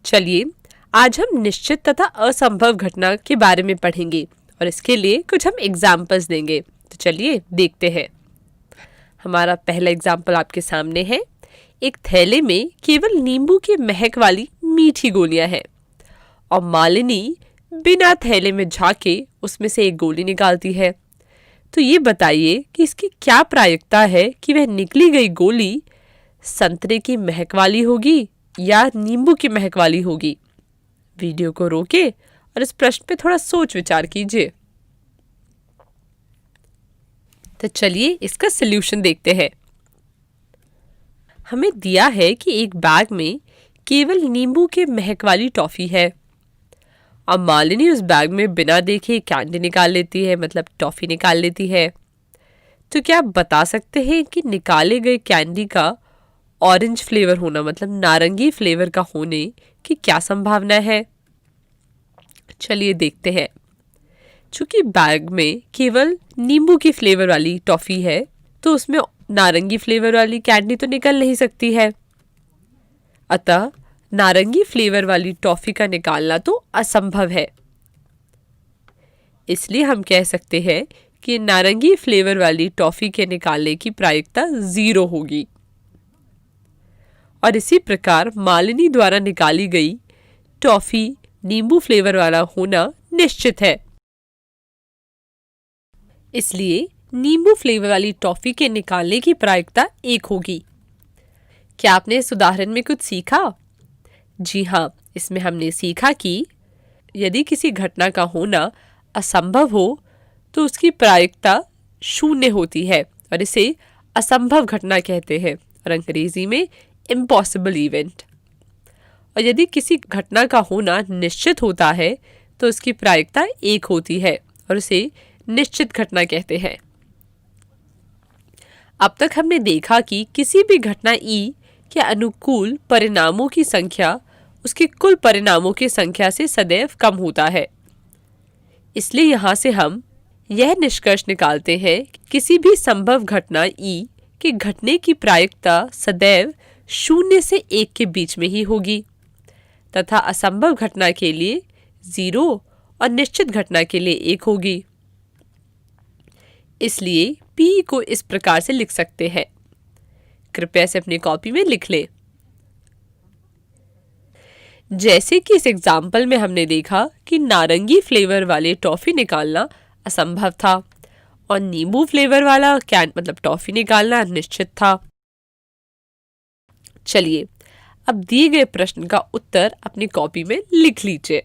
चलिए आज हम निश्चित तथा असंभव घटना के बारे में पढ़ेंगे और इसके लिए कुछ हम एग्जाम्पल्स देंगे। तो चलिए देखते हैं। हमारा पहला एग्जाम्पल आपके सामने है। एक थैले में केवल नींबू की महक वाली मीठी गोलियां हैं और मालिनी बिना थैले में झांके उसमें से एक गोली निकालती है। तो ये बताइए कि इसकी क्या प्रायिकता है कि वह निकली गई गोली संतरे की महक वाली होगी या नींबू की महक वाली होगी। वीडियो को रोके और इस प्रश्न पे थोड़ा सोच विचार कीजिए। तो चलिए इसका सलूशन देखते हैं। हमें दिया है कि एक बैग में केवल नींबू के महक वाली टॉफी है और मालिनी उस बैग में बिना देखे कैंडी निकाल लेती है, मतलब टॉफी निकाल लेती है। तो क्या आप बता सकते हैं कि निकाले गए कैंडी का ऑरेंज फ्लेवर होना, मतलब नारंगी फ्लेवर का होने की क्या संभावना है? चलिए देखते हैं। चूंकि बैग में केवल नींबू की फ्लेवर वाली टॉफी है तो उसमें नारंगी फ्लेवर वाली कैंडी तो निकल नहीं सकती है। अतः नारंगी फ्लेवर वाली टॉफी का निकालना तो असंभव है। इसलिए हम कह सकते हैं कि नारंगी फ्लेवर वाली टॉफी के निकालने की प्रायिकता 0 होगी। और इसी प्रकार मालिनी द्वारा निकाली गई टॉफी नींबू फ्लेवर वाला होना निश्चित है। इसलिए नींबू फ्लेवर वाली टॉफी के निकालने की प्रायिकता 1 होगी। क्या आपने इस उदाहरण में कुछ सीखा? जी हाँ, इसमें हमने सीखा कि यदि किसी घटना का होना असंभव हो तो उसकी प्रायिकता 0 होती है और इसे असंभव घटना कहते हैं और अंग्रेजी में इम्पॉसिबल इवेंट। और यदि किसी घटना का होना निश्चित होता है तो उसकी प्रायिकता 1 होती है और उसे निश्चित घटना कहते हैं। अब तक हमने देखा कि किसी भी घटना ई के अनुकूल परिणामों की संख्या उसके कुल परिणामों की संख्या से सदैव कम होता है। इसलिए यहाँ से हम यह निष्कर्ष निकालते हैं कि किसी भी संभव घटना ई के घटने की प्रायिकता सदैव 0 से 1 के बीच में ही होगी तथा असंभव घटना के लिए 0 और निश्चित घटना के लिए 1 होगी। इसलिए P को इस प्रकार से लिख सकते हैं। कृपया इसे अपनी कॉपी में लिख लें। जैसे कि इस एग्जाम्पल में हमने देखा कि नारंगी फ्लेवर वाले टॉफी निकालना असंभव था और नींबू फ्लेवर वाला मतलब टॉफी निकालना निश्चित था। चलिए अब दिए गए प्रश्न का उत्तर अपनी कॉपी में लिख लीजिए।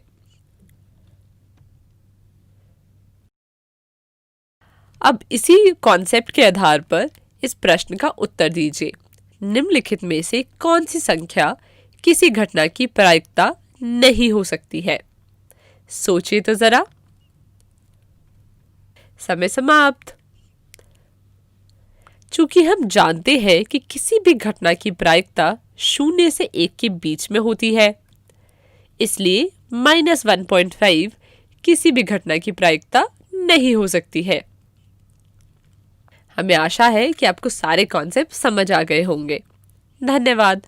अब इसी कॉन्सेप्ट के आधार पर इस प्रश्न का उत्तर दीजिए। निम्नलिखित में से कौन सी संख्या किसी घटना की प्रायिकता नहीं हो सकती है? सोचिए तो जरा। समय समाप्त। चूंकि हम जानते हैं कि किसी भी घटना की प्रायिकता 0 से 1 के बीच में होती है, इसलिए -1.5 किसी भी घटना की प्रायिकता नहीं हो सकती है। हमें आशा है कि आपको सारे कॉन्सेप्ट समझ आ गए होंगे। धन्यवाद।